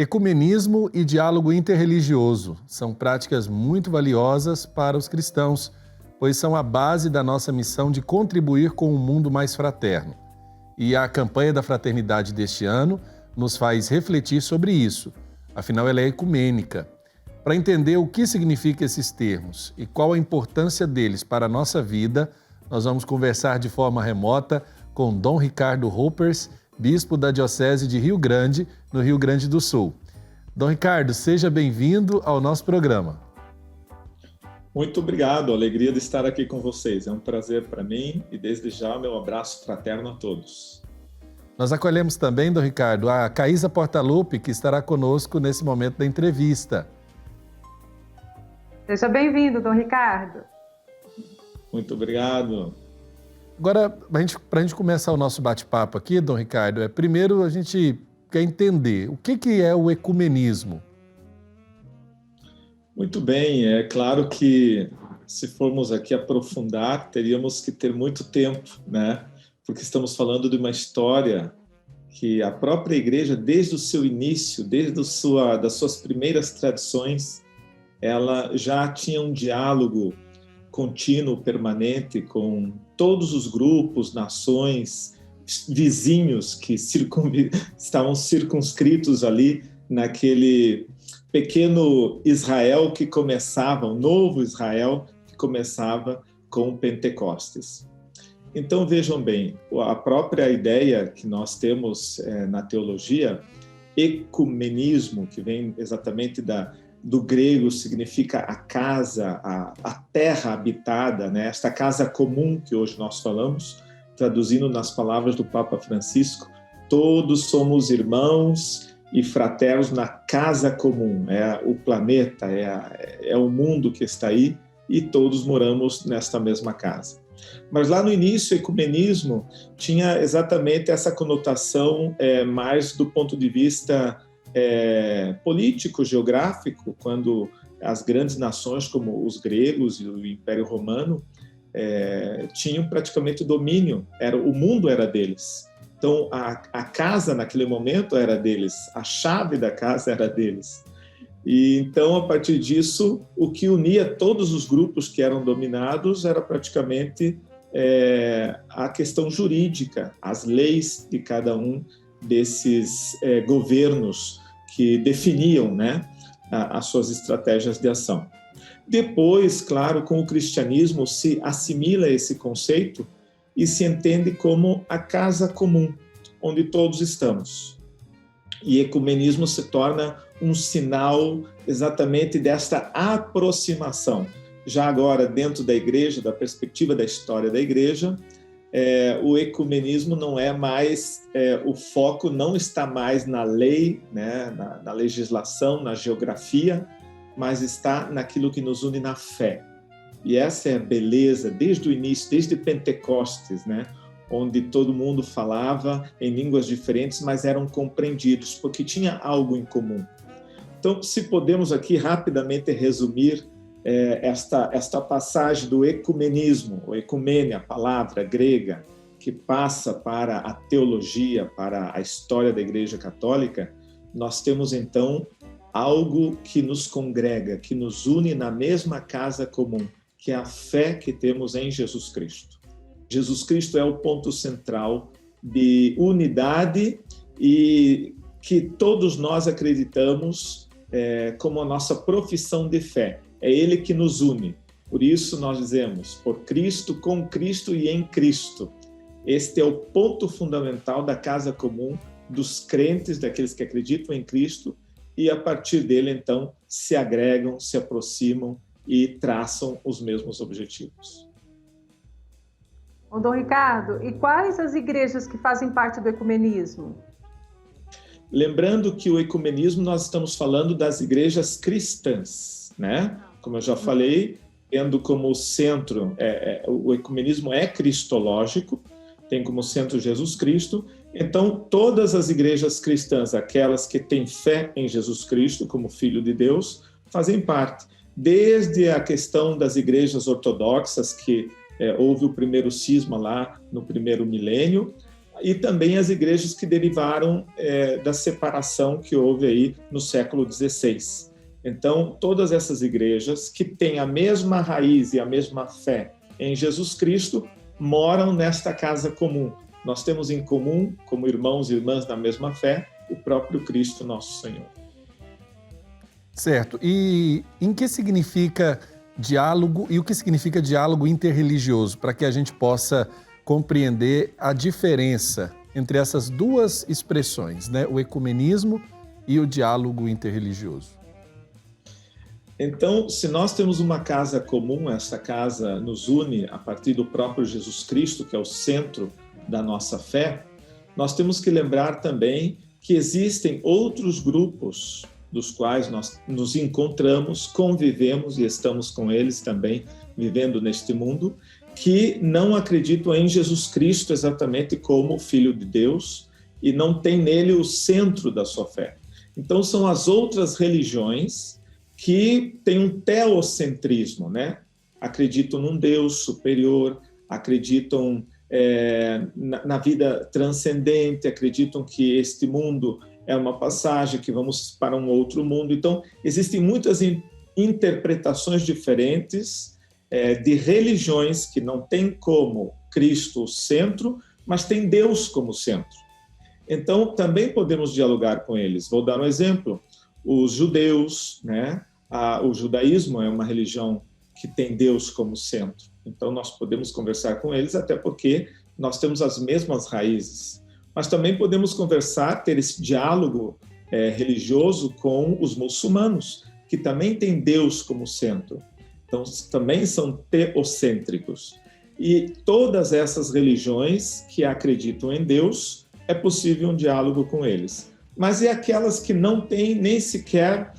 Ecumenismo e diálogo interreligioso são práticas muito valiosas para os cristãos, pois são a base da nossa missão de contribuir com um mundo mais fraterno. E a campanha da fraternidade deste ano nos faz refletir sobre isso, afinal ela é ecumênica. Para entender o que significam esses termos e qual a importância deles para a nossa vida, nós vamos conversar de forma remota com Dom Ricardo Hoppers, bispo da Diocese de Rio Grande, no Rio Grande do Sul. Dom Ricardo, seja bem-vindo ao nosso programa. Muito obrigado, alegria de estar aqui com vocês. É um prazer para mim e desde já meu abraço fraterno a todos. Nós acolhemos também, Dom Ricardo, a Caísa Portaluppi, que estará conosco nesse momento da entrevista. Seja bem-vindo, Dom Ricardo. Muito obrigado. Agora, para a gente começar o nosso bate-papo aqui, Dom Ricardo, primeiro a gente quer entender o que é o ecumenismo. Muito bem, é claro que se formos aqui aprofundar, teríamos que ter muito tempo, né? Porque estamos falando de uma história que a própria igreja, desde o seu início, das suas primeiras tradições, ela já tinha um diálogo contínuo, permanente, com todos os grupos, nações, vizinhos que estavam circunscritos ali naquele pequeno Israel que começava, um novo Israel que começava com Pentecostes. Então vejam bem, a própria ideia que nós temos na teologia, ecumenismo, que vem exatamente do grego, significa a casa, a terra habitada, né? Esta casa comum que hoje nós falamos, traduzindo nas palavras do Papa Francisco, todos somos irmãos e fraternos na casa comum, é o planeta, é o mundo que está aí e todos moramos nesta mesma casa. Mas lá no início, o ecumenismo tinha exatamente essa conotação mais do ponto de vista político, geográfico, quando as grandes nações como os gregos e o Império Romano tinham praticamente domínio, o mundo era deles. Então a casa naquele momento era deles, a chave da casa era deles. E então a partir disso o que unia todos os grupos que eram dominados era praticamente a questão jurídica, as leis de cada um desses governos que definiam, né, as suas estratégias de ação. Depois, claro, com o cristianismo se assimila esse conceito e se entende como a casa comum, onde todos estamos. E ecumenismo se torna um sinal exatamente desta aproximação. Já agora, dentro da igreja, da perspectiva da história da igreja, o ecumenismo não é mais, o foco não está mais na lei, né, na legislação, na geografia, mas está naquilo que nos une na fé. E essa é a beleza desde o início, desde Pentecostes, né, onde todo mundo falava em línguas diferentes, mas eram compreendidos, porque tinha algo em comum. Então, se podemos aqui rapidamente resumir esta passagem do ecumenismo, o ecumene, a palavra grega, que passa para a teologia, para a história da Igreja Católica, nós temos então algo que nos congrega, que nos une na mesma casa comum, que é a fé que temos em Jesus Cristo. Jesus Cristo é o ponto central de unidade e que todos nós acreditamos como a nossa profissão de fé. É Ele que nos une. Por isso nós dizemos, por Cristo, com Cristo e em Cristo. Este é o ponto fundamental da casa comum dos crentes, daqueles que acreditam em Cristo, e a partir dele, então, se agregam, se aproximam e traçam os mesmos objetivos. Ô, Dom Ricardo, e quais as igrejas que fazem parte do ecumenismo? Lembrando que o ecumenismo, nós estamos falando das igrejas cristãs, né? Como eu já falei, tendo como centro, o ecumenismo é cristológico, tem como centro Jesus Cristo, então todas as igrejas cristãs, aquelas que têm fé em Jesus Cristo como Filho de Deus, fazem parte. Desde a questão das igrejas ortodoxas, que houve o primeiro cisma lá no primeiro milênio, e também as igrejas que derivaram da separação que houve aí no século XVI. Então, todas essas igrejas que têm a mesma raiz e a mesma fé em Jesus Cristo moram nesta casa comum. Nós temos em comum, como irmãos e irmãs na mesma fé, o próprio Cristo, nosso Senhor. Certo. E em que significa diálogo e o que significa diálogo interreligioso, para que a gente possa compreender a diferença entre essas duas expressões, né? O ecumenismo e o diálogo interreligioso? Então, se nós temos uma casa comum, essa casa nos une a partir do próprio Jesus Cristo, que é o centro da nossa fé, nós temos que lembrar também que existem outros grupos dos quais nós nos encontramos, convivemos e estamos com eles também vivendo neste mundo, que não acreditam em Jesus Cristo exatamente como Filho de Deus e não tem nele o centro da sua fé. Então, são as outras religiões que têm um teocentrismo, né? Acreditam num Deus superior, acreditam na vida transcendente, acreditam que este mundo é uma passagem, que vamos para um outro mundo. Então, existem muitas interpretações diferentes de religiões que não têm como Cristo o centro, mas tem Deus como centro. Então, também podemos dialogar com eles. Vou dar um exemplo. Os judeus, né? O judaísmo é uma religião que tem Deus como centro. Então, nós podemos conversar com eles, até porque nós temos as mesmas raízes. Mas também podemos conversar, ter esse diálogo religioso com os muçulmanos, que também têm Deus como centro. Então, também são teocêntricos. E todas essas religiões que acreditam em Deus, é possível um diálogo com eles. Mas e aquelas que não têm nem sequer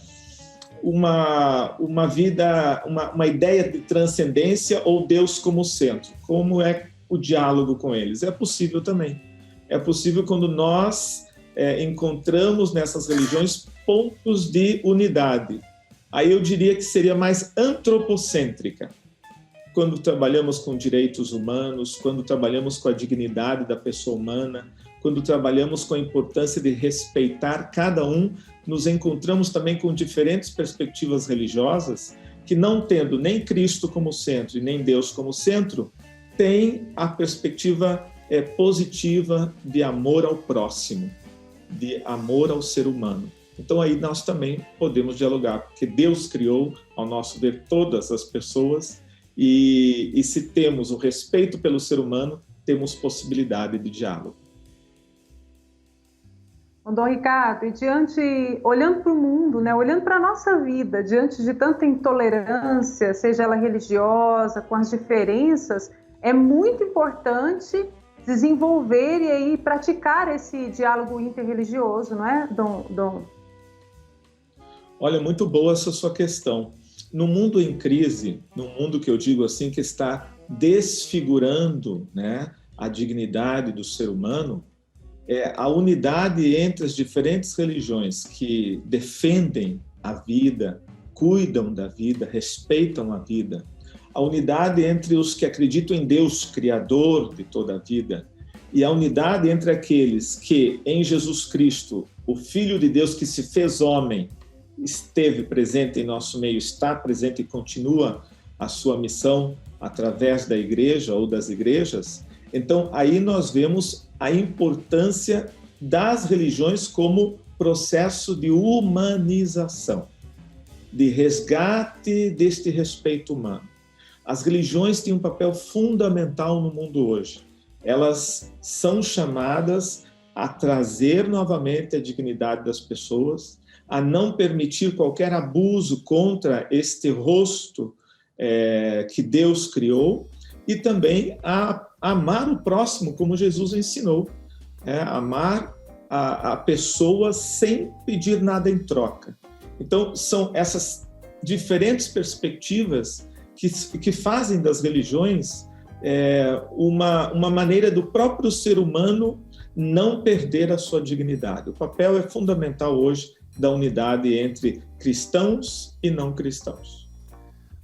uma vida, uma ideia de transcendência ou Deus como centro? Como é o diálogo com eles? É possível também. É possível quando nós encontramos nessas religiões pontos de unidade. Aí eu diria que seria mais antropocêntrica. Quando trabalhamos com direitos humanos, quando trabalhamos com a dignidade da pessoa humana, quando trabalhamos com a importância de respeitar cada um, nos encontramos também com diferentes perspectivas religiosas que, não tendo nem Cristo como centro e nem Deus como centro, tem a perspectiva positiva de amor ao próximo, de amor ao ser humano. Então aí nós também podemos dialogar, porque Deus criou, ao nosso ver, todas as pessoas e se temos o respeito pelo ser humano, temos possibilidade de diálogo. Dom Ricardo, e olhando para o mundo, né, olhando para a nossa vida, diante de tanta intolerância, seja ela religiosa, com as diferenças, é muito importante desenvolver e aí praticar esse diálogo interreligioso, não é, Dom? Olha, muito boa essa sua questão. No mundo em crise, no mundo que eu digo assim, que está desfigurando, né, a dignidade do ser humano, a unidade entre as diferentes religiões que defendem a vida, cuidam da vida, respeitam a vida, a unidade entre os que acreditam em Deus, Criador de toda a vida, e a unidade entre aqueles que, em Jesus Cristo, o Filho de Deus que se fez homem, esteve presente em nosso meio, está presente e continua a sua missão através da igreja ou das igrejas. Então, aí nós vemos a importância das religiões como processo de humanização, de resgate deste respeito humano. As religiões têm um papel fundamental no mundo hoje. Elas são chamadas a trazer novamente a dignidade das pessoas, a não permitir qualquer abuso contra este rosto que Deus criou e também a amar o próximo, como Jesus ensinou. Amar a pessoa sem pedir nada em troca. Então, são essas diferentes perspectivas que fazem das religiões uma maneira do próprio ser humano não perder a sua dignidade. O papel é fundamental hoje da unidade entre cristãos e não cristãos.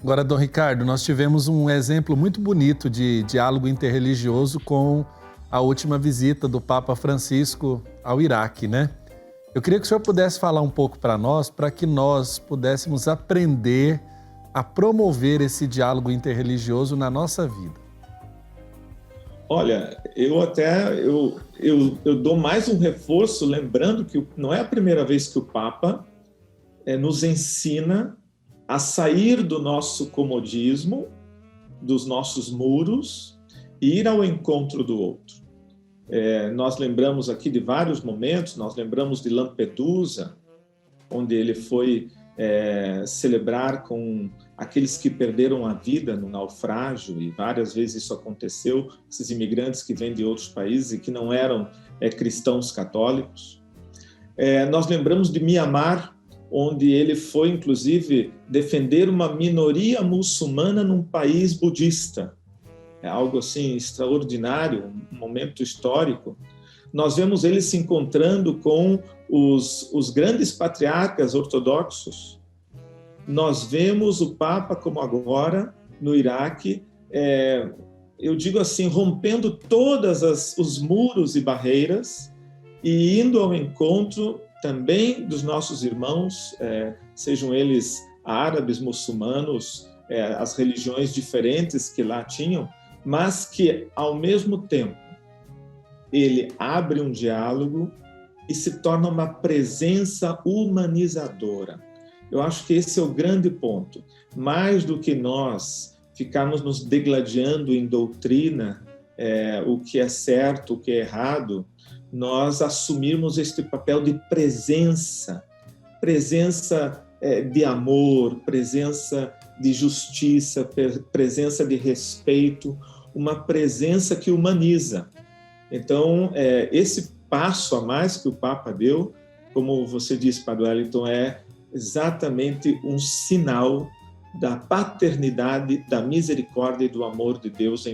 Agora, Dom Ricardo, nós tivemos um exemplo muito bonito de diálogo interreligioso com a última visita do Papa Francisco ao Iraque, né? Eu queria que o senhor pudesse falar um pouco para nós, para que nós pudéssemos aprender a promover esse diálogo interreligioso na nossa vida. Olha, eu dou mais um reforço, lembrando que não é a primeira vez que o Papa nos ensina a sair do nosso comodismo, dos nossos muros, e ir ao encontro do outro. Nós lembramos aqui de vários momentos, nós lembramos de Lampedusa, onde ele foi celebrar com aqueles que perderam a vida no naufrágio, e várias vezes isso aconteceu, esses imigrantes que vêm de outros países e que não eram cristãos católicos. Nós lembramos de Mianmar, onde ele foi, inclusive, defender uma minoria muçulmana num país budista. É algo assim extraordinário, um momento histórico. Nós vemos ele se encontrando com os grandes patriarcas ortodoxos. Nós vemos o Papa, como agora, no Iraque, eu digo assim, rompendo todos os muros e barreiras e indo ao encontro também dos nossos irmãos, sejam eles árabes, muçulmanos, as religiões diferentes que lá tinham, mas que, ao mesmo tempo, ele abre um diálogo e se torna uma presença humanizadora. Eu acho que esse é o grande ponto. Mais do que nós ficarmos nos degladiando em doutrina, o que é certo, o que é errado, nós assumirmos este papel de presença de amor, presença de justiça, presença de respeito, uma presença que humaniza. Então, esse passo a mais que o Papa deu, como você disse, Padre Wellington, é exatamente um sinal da paternidade, da misericórdia e do amor de Deus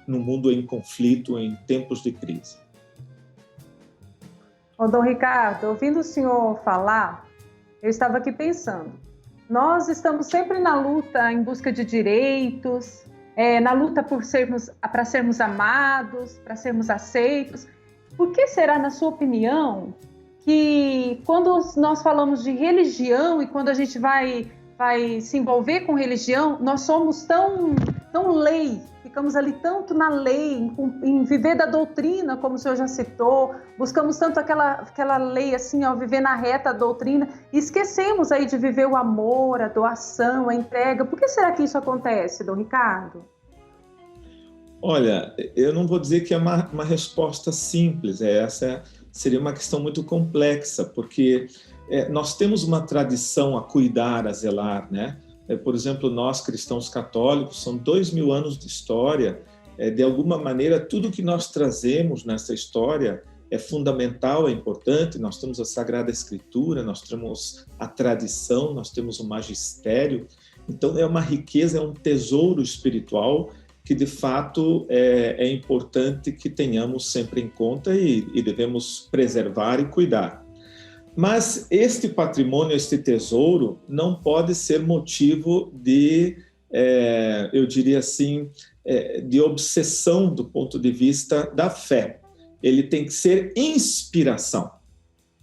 no mundo em conflito, em tempos de crise. Ô, Dom Ricardo, ouvindo o senhor falar, eu estava aqui pensando, nós estamos sempre na luta em busca de direitos, na luta para sermos amados, para sermos aceitos. Por que será, na sua opinião, que quando nós falamos de religião e quando a gente vai se envolver com religião, nós somos tão lei, ficamos ali tanto na lei, em viver da doutrina, como o senhor já citou, buscamos tanto aquela lei assim, viver na reta doutrina, e esquecemos aí de viver o amor, a doação, a entrega. Por que será que isso acontece, Dom Ricardo? Olha, eu não vou dizer que é uma resposta simples, essa seria uma questão muito complexa, porque nós temos uma tradição a cuidar, a zelar, né? Por exemplo, nós cristãos católicos, são 2000 anos de história, de alguma maneira tudo que nós trazemos nessa história é fundamental, é importante. Nós temos a Sagrada Escritura, nós temos a tradição, nós temos o magistério, então é uma riqueza, é um tesouro espiritual que de fato é importante que tenhamos sempre em conta e devemos preservar e cuidar. Mas este patrimônio, este tesouro, não pode ser motivo de, eu diria assim, de obsessão do ponto de vista da fé. Ele tem que ser inspiração,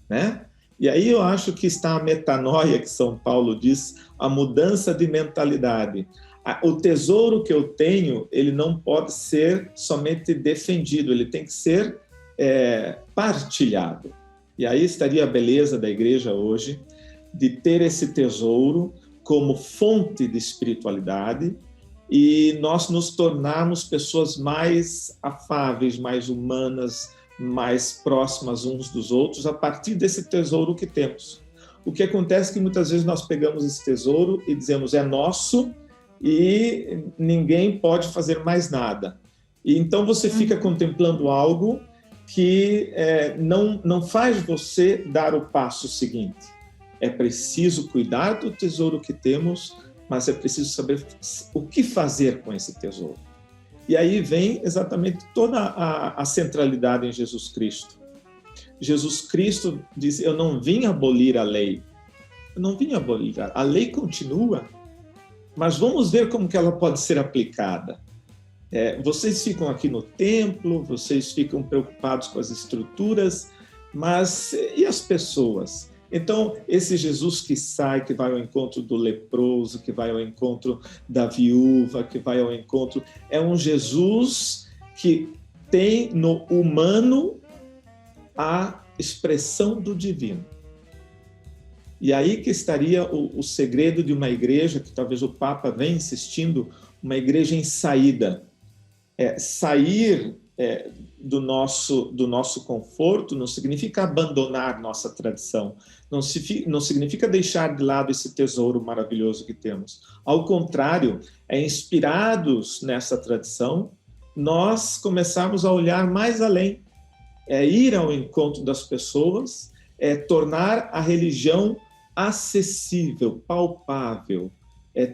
né? E aí eu acho que está a metanoia, que São Paulo diz, a mudança de mentalidade. O tesouro que eu tenho, ele não pode ser somente defendido, ele tem que ser partilhado. E aí estaria a beleza da igreja hoje, de ter esse tesouro como fonte de espiritualidade e nós nos tornarmos pessoas mais afáveis, mais humanas, mais próximas uns dos outros a partir desse tesouro que temos. O que acontece é que muitas vezes nós pegamos esse tesouro e dizemos é nosso e ninguém pode fazer mais nada. E então você fica contemplando algo que não faz você dar o passo seguinte. É preciso cuidar do tesouro que temos, mas é preciso saber o que fazer com esse tesouro. E aí vem exatamente toda a centralidade em Jesus Cristo. Jesus Cristo diz, eu não vim abolir a lei. Eu não vim abolir. A lei continua, mas vamos ver como que ela pode ser aplicada. Vocês ficam aqui no templo, vocês ficam preocupados com as estruturas, mas e as pessoas? Então, esse Jesus que sai, que vai ao encontro do leproso, que vai ao encontro da viúva, que vai ao encontro... É um Jesus que tem no humano a expressão do divino. E aí que estaria o segredo de uma igreja, que talvez o Papa venha insistindo, uma igreja em saída. Sair do nosso conforto não significa abandonar nossa tradição, não significa deixar de lado esse tesouro maravilhoso que temos. Ao contrário, inspirados nessa tradição, nós começamos a olhar mais além, ir ao encontro das pessoas, tornar a religião acessível, palpável,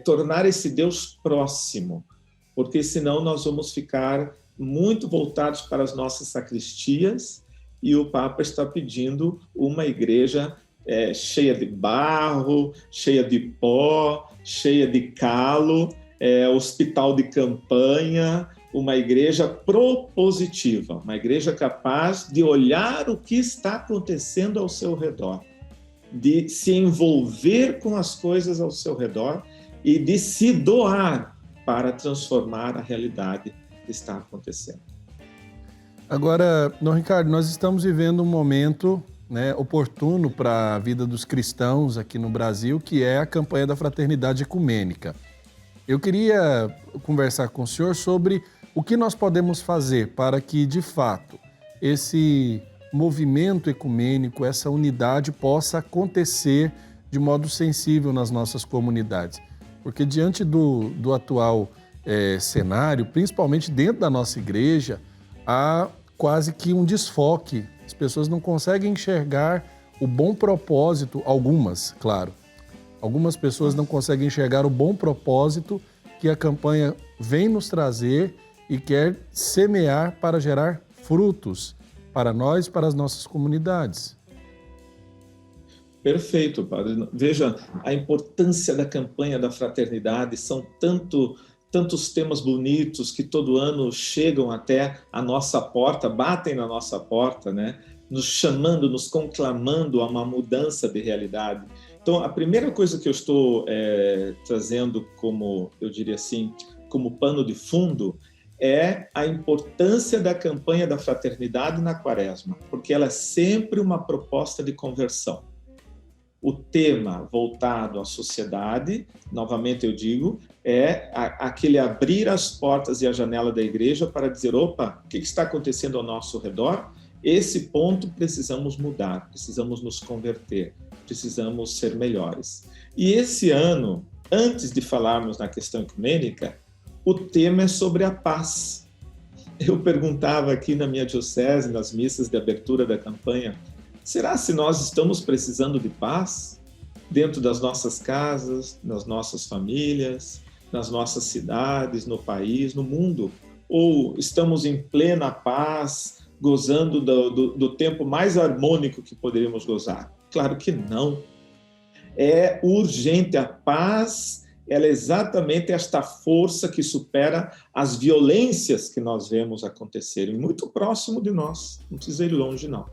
tornar esse Deus próximo, porque senão nós vamos ficar muito voltados para as nossas sacristias, e o Papa está pedindo uma igreja cheia de barro, cheia de pó, cheia de calo, hospital de campanha, uma igreja propositiva, uma igreja capaz de olhar o que está acontecendo ao seu redor, de se envolver com as coisas ao seu redor e de se doar para transformar a realidade que está acontecendo. Agora, Dom Ricardo, nós estamos vivendo um momento, né, oportuno para a vida dos cristãos aqui no Brasil, que é a campanha da Fraternidade Ecumênica. Eu queria conversar com o senhor sobre o que nós podemos fazer para que, de fato, esse movimento ecumênico, essa unidade possa acontecer de modo sensível nas nossas comunidades. Porque diante do atual cenário, principalmente dentro da nossa igreja, há quase que um desfoque. As pessoas não conseguem enxergar o bom propósito, algumas pessoas não conseguem enxergar o bom propósito que a campanha vem nos trazer e quer semear para gerar frutos para nós e para as nossas comunidades. Perfeito, padre. Veja, a importância da campanha da fraternidade, são tantos temas bonitos que todo ano chegam até a nossa porta, batem na nossa porta, né? Nos chamando, nos conclamando a uma mudança de realidade. Então, a primeira coisa que eu estou trazendo como, eu diria assim, como pano de fundo, é a importância da campanha da fraternidade na Quaresma, porque ela é sempre uma proposta de conversão. O tema voltado à sociedade, novamente eu digo, é aquele abrir as portas e a janela da igreja para dizer, opa, o que está acontecendo ao nosso redor? Esse ponto precisamos mudar, precisamos nos converter, precisamos ser melhores. E esse ano, antes de falarmos na questão ecumênica, o tema é sobre a paz. Eu perguntava aqui na minha diocese, nas missas de abertura da campanha, será se nós estamos precisando de paz dentro das nossas casas, nas nossas famílias, nas nossas cidades, no país, no mundo? Ou estamos em plena paz, gozando do tempo mais harmônico que poderíamos gozar? Claro que não. É urgente. A paz, ela é exatamente esta força que supera as violências que nós vemos acontecerem muito próximo de nós, não precisa ir longe, não.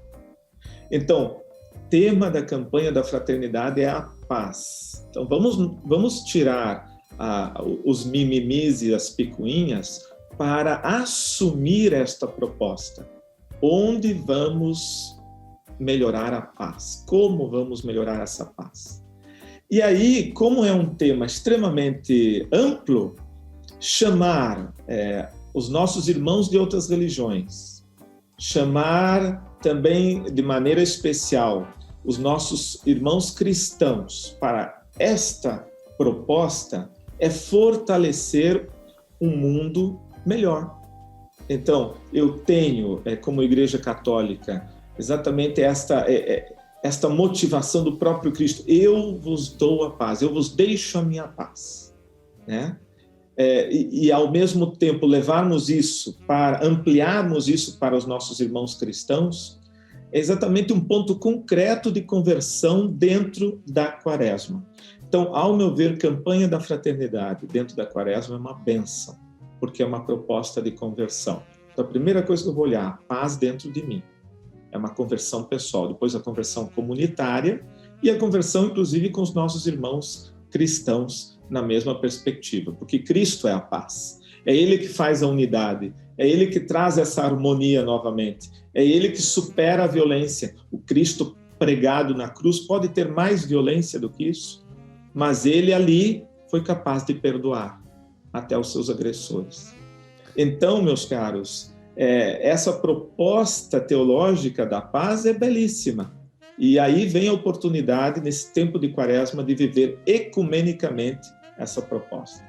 Então, tema da campanha da fraternidade é a paz. Então, vamos tirar os mimimis e as picuinhas para assumir esta proposta. Onde vamos melhorar a paz? Como vamos melhorar essa paz? E aí, como é um tema extremamente amplo, chamar os nossos irmãos de outras religiões, chamar também de maneira especial os nossos irmãos cristãos para esta proposta é fortalecer um mundo melhor. Então, eu tenho, como Igreja Católica, exatamente esta motivação do próprio Cristo. Eu vos dou a paz, eu vos deixo a minha paz, né? E ao mesmo tempo levarmos isso ampliarmos isso para os nossos irmãos cristãos, é exatamente um ponto concreto de conversão dentro da Quaresma. Então, ao meu ver, campanha da fraternidade dentro da Quaresma é uma bênção. porque é uma proposta de conversão. Então, a primeira coisa que eu vou olhar, a paz dentro de mim. É uma conversão pessoal, depois a conversão comunitária e a conversão, inclusive, com os nossos irmãos cristãos na mesma perspectiva, porque Cristo é a paz. É Ele que faz a unidade, é Ele que traz essa harmonia novamente, é Ele que supera a violência. O Cristo pregado na cruz pode ter mais violência do que isso, mas Ele ali foi capaz de perdoar até os seus agressores. Então, meus caros, essa proposta teológica da paz é belíssima. E aí vem a oportunidade, nesse tempo de Quaresma, de viver ecumenicamente essa proposta.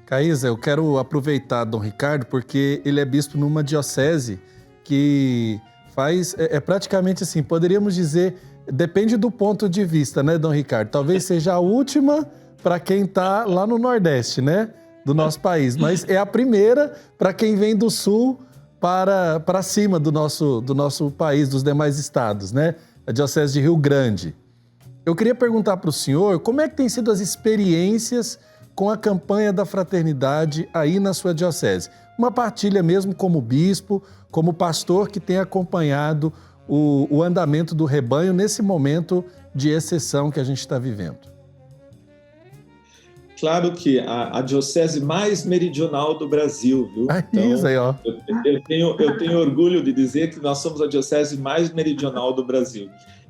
Caísa, eu quero aproveitar Dom Ricardo, porque ele é bispo numa diocese que faz, praticamente assim, poderíamos dizer, depende do ponto de vista, né, Dom Ricardo? Talvez seja a última para quem está lá no Nordeste, né, do nosso país, mas é a primeira para quem vem do Sul para cima do nosso país, dos demais estados, né? A Diocese de Rio Grande. Eu queria perguntar para o senhor como é que tem sido as experiências com a campanha da fraternidade aí na sua diocese. Uma partilha mesmo como bispo, como pastor que tem acompanhado o andamento do rebanho nesse momento de exceção que a gente está vivendo. Claro que a diocese mais meridional do Brasil, viu? Então, isso aí, ó. Eu tenho orgulho de dizer que nós somos a diocese mais meridional do Brasil.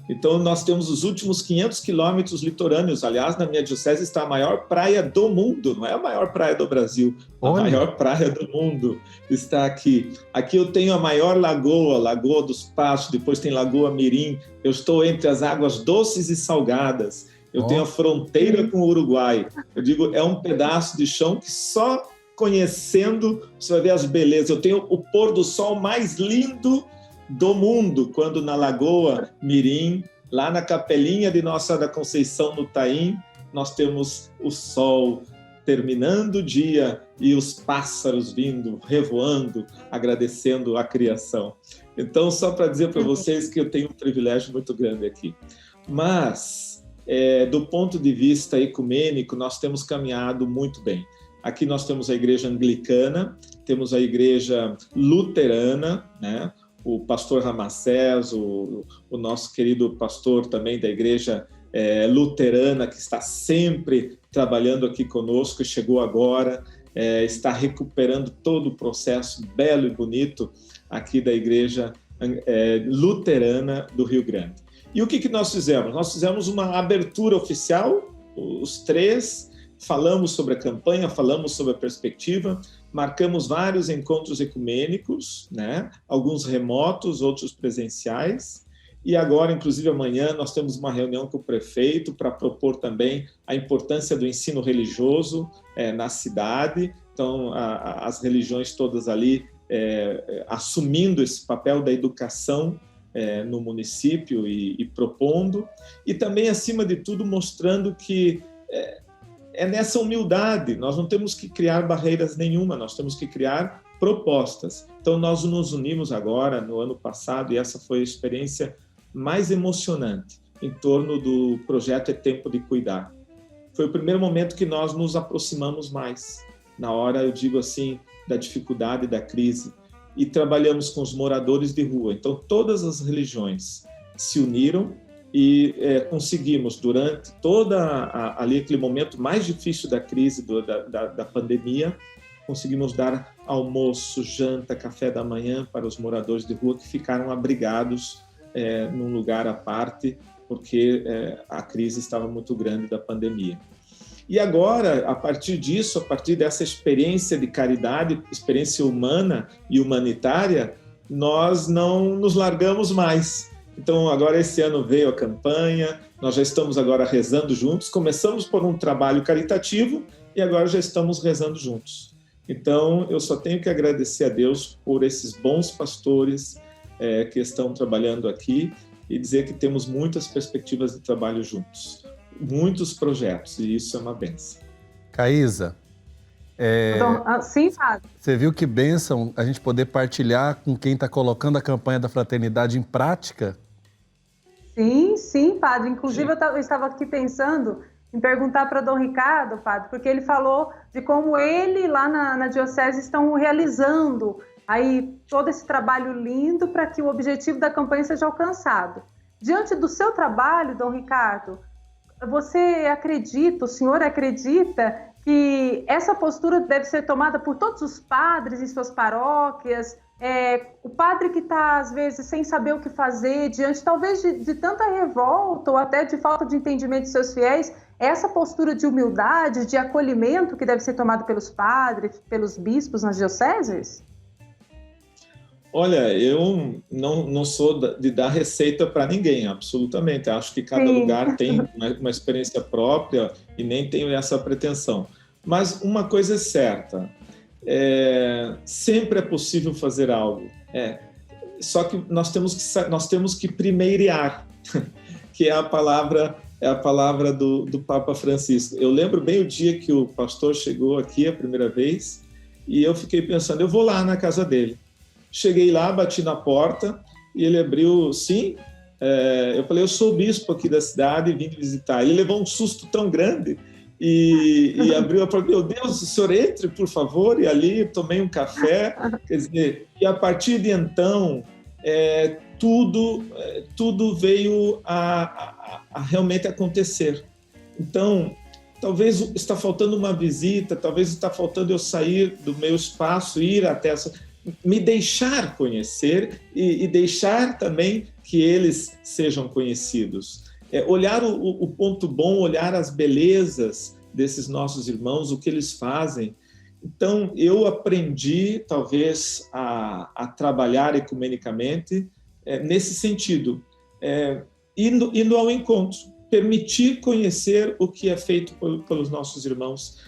Então, nós temos os últimos 500 quilômetros litorâneos. Aliás, na minha diocese está a maior praia do mundo, não é a maior praia do Brasil, a maior praia do mundo está aqui. Aqui eu tenho a maior lagoa, Lagoa dos Passos, depois tem Lagoa Mirim. Eu estou entre as águas doces e salgadas. Eu tenho a fronteira com o Uruguai. Eu digo, é um pedaço de chão que só conhecendo você vai ver as belezas. Eu tenho o pôr do sol mais lindo do mundo, quando na Lagoa Mirim, lá na capelinha de Nossa da Conceição, no Taim, nós temos o sol terminando o dia e os pássaros vindo, revoando, agradecendo a criação. Então, só para dizer para vocês que eu tenho um privilégio muito grande aqui. Mas, do ponto de vista ecumênico, nós temos caminhado muito bem. Aqui nós temos a igreja anglicana, temos a igreja luterana, né? O pastor Ramacés, o nosso querido pastor também da igreja luterana, que está sempre trabalhando aqui conosco e chegou agora, está recuperando todo o processo belo e bonito aqui da igreja luterana do Rio Grande. E o que nós fizemos? Nós fizemos uma abertura oficial, os três, falamos sobre a campanha, falamos sobre a perspectiva, marcamos vários encontros ecumênicos, né? Alguns remotos, outros presenciais, e agora, inclusive amanhã, nós temos uma reunião com o prefeito para propor também a importância do ensino religioso na cidade, então as religiões todas ali assumindo esse papel da educação no município e propondo, e também, acima de tudo, mostrando que é nessa humildade, nós não temos que criar barreiras nenhuma, nós temos que criar propostas. Então, nós nos unimos agora, no ano passado, e essa foi a experiência mais emocionante, em torno do projeto É Tempo de Cuidar. Foi o primeiro momento que nós nos aproximamos mais, na hora, eu digo assim, da dificuldade, da crise, e trabalhamos com os moradores de rua. Então, todas as religiões se uniram e conseguimos, durante ali aquele momento mais difícil da crise, da pandemia, conseguimos dar almoço, janta, café da manhã para os moradores de rua que ficaram abrigados num lugar à parte, porque a crise estava muito grande da pandemia. E agora, a partir disso, a partir dessa experiência de caridade, experiência humana e humanitária, nós não nos largamos mais. Então, agora esse ano veio a campanha, nós já estamos agora rezando juntos, começamos por um trabalho caritativo e agora já estamos rezando juntos. Então, eu só tenho que agradecer a Deus por esses bons pastores que estão trabalhando aqui e dizer que temos muitas perspectivas de trabalho juntos. Muitos projetos, e isso é uma bênção. Caísa, Sim, Padre. Você viu que bênção a gente poder partilhar com quem está colocando a campanha da fraternidade em prática? Sim, Padre. Inclusive, eu estava aqui pensando em perguntar para Dom Ricardo, padre, porque ele falou de como ele lá na diocese estão realizando aí todo esse trabalho lindo para que o objetivo da campanha seja alcançado. Diante do seu trabalho, Dom Ricardo, você acredita, o senhor acredita que essa postura deve ser tomada por todos os padres em suas paróquias? O padre que está, às vezes, sem saber o que fazer, diante talvez de tanta revolta ou até de falta de entendimento de seus fiéis, essa postura de humildade, de acolhimento que deve ser tomada pelos padres, pelos bispos nas dioceses? Olha, eu não sou de dar receita para ninguém, absolutamente. Acho que cada lugar tem uma experiência própria e nem tenho essa pretensão. Mas uma coisa é certa, sempre é possível fazer algo. Só que nós temos que primeirear, que é a palavra do Papa Francisco. Eu lembro bem o dia que o pastor chegou aqui a primeira vez e eu fiquei pensando, eu vou lá na casa dele. Cheguei lá, bati na porta e ele abriu, sim. Eu falei, eu sou o bispo aqui da cidade e vim visitar. Ele levou um susto tão grande e abriu a porta. Meu Deus, o senhor entre, por favor. E ali tomei um café. Quer dizer, e a partir de então, tudo veio a realmente acontecer. Então, talvez está faltando uma visita, talvez está faltando eu sair do meu espaço, ir até essa... me deixar conhecer e deixar também que eles sejam conhecidos. Olhar o ponto bom, olhar as belezas desses nossos irmãos, o que eles fazem. Então, eu aprendi, talvez, a trabalhar ecumenicamente nesse sentido, indo ao encontro, permitir conhecer o que é feito pelos nossos irmãos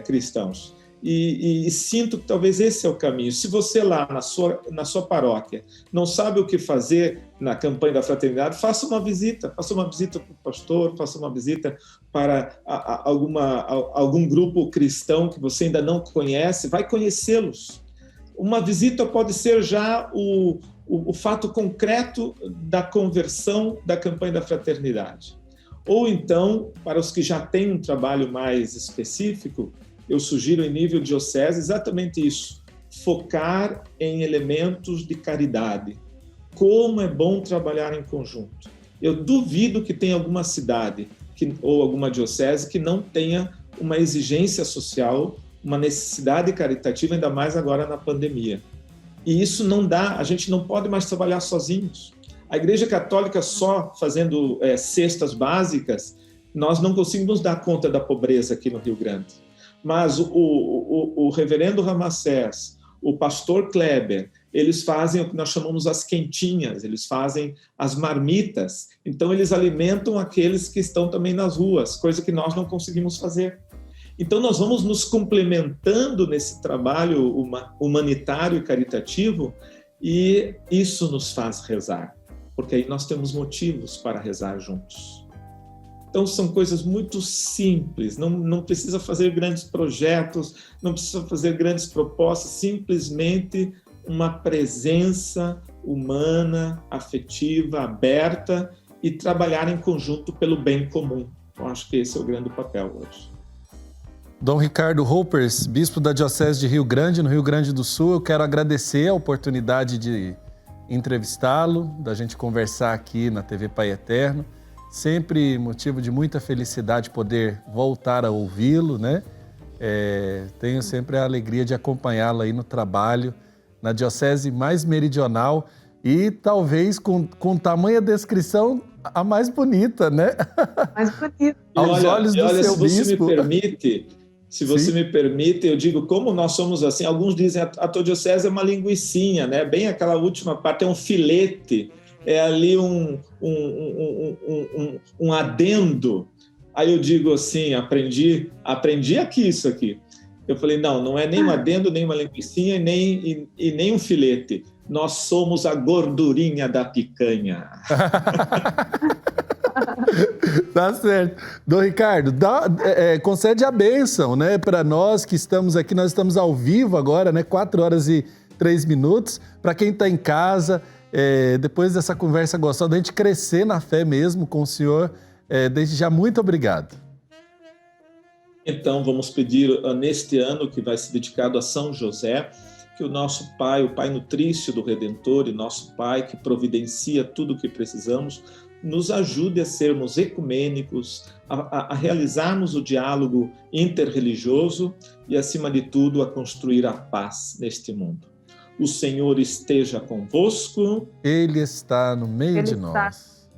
cristãos. E sinto que talvez esse é o caminho. Se você lá na sua paróquia não sabe o que fazer na campanha da fraternidade, faça uma visita para o pastor, faça uma visita para algum grupo cristão que você ainda não conhece, vai conhecê-los. Uma visita pode ser já o fato concreto da conversão da campanha da fraternidade. Ou então, para os que já têm um trabalho mais específico, eu sugiro em nível diocese exatamente isso, focar em elementos de caridade. Como é bom trabalhar em conjunto. Eu duvido que tenha alguma cidade ou alguma diocese que não tenha uma exigência social, uma necessidade caritativa, ainda mais agora na pandemia. E isso não dá, a gente não pode mais trabalhar sozinhos. A Igreja Católica só fazendo cestas básicas, nós não conseguimos dar conta da pobreza aqui no Rio Grande. Mas o reverendo Ramacés, o pastor Kleber, eles fazem o que nós chamamos as quentinhas, eles fazem as marmitas. Então, eles alimentam aqueles que estão também nas ruas, coisa que nós não conseguimos fazer. Então, nós vamos nos complementando nesse trabalho humanitário e caritativo e isso nos faz rezar, porque aí nós temos motivos para rezar juntos. Então, são coisas muito simples, não precisa fazer grandes projetos, não precisa fazer grandes propostas, simplesmente uma presença humana, afetiva, aberta e trabalhar em conjunto pelo bem comum. Eu acho que esse é o grande papel hoje. Dom Ricardo Hoppers, bispo da Diocese de Rio Grande, no Rio Grande do Sul, eu quero agradecer a oportunidade de entrevistá-lo, da gente conversar aqui na TV Pai Eterno. Sempre motivo de muita felicidade poder voltar a ouvi-lo, né? Tenho sempre a alegria de acompanhá-lo aí no trabalho, na diocese mais meridional e talvez com tamanha descrição a mais bonita, né? Mais bonita. Aos olhos do seu bispo. Se você me permite, eu digo, como nós somos assim, alguns dizem a tua diocese é uma linguicinha, né? Bem aquela última parte, é um filete. É ali um adendo. Aí eu digo assim, aprendi aqui isso aqui. Eu falei, não é nem um adendo, nem uma linguicinha e nem um filete. Nós somos a gordurinha da picanha. Tá certo. Dom Ricardo, concede a bênção, né, para nós que estamos aqui. Nós estamos ao vivo agora, né, 4h03. Para quem está em casa... depois dessa conversa gostosa, da gente crescer na fé mesmo com o senhor, desde já, muito obrigado. Então, vamos pedir neste ano que vai ser dedicado a São José, que o nosso Pai, o Pai nutrício do Redentor e nosso Pai que providencia tudo o que precisamos, nos ajude a sermos ecumênicos, a realizarmos o diálogo interreligioso e, acima de tudo, a construir a paz neste mundo. O Senhor esteja convosco. Ele está no meio de nós.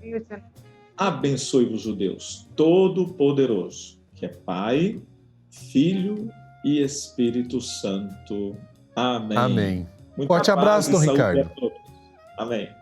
Abençoe-vos o Deus Todo-Poderoso, que é Pai, Filho e Espírito Santo. Amém. Amém. Muita Forte abraço, paz e Dom saúde Ricardo. a todos. Amém.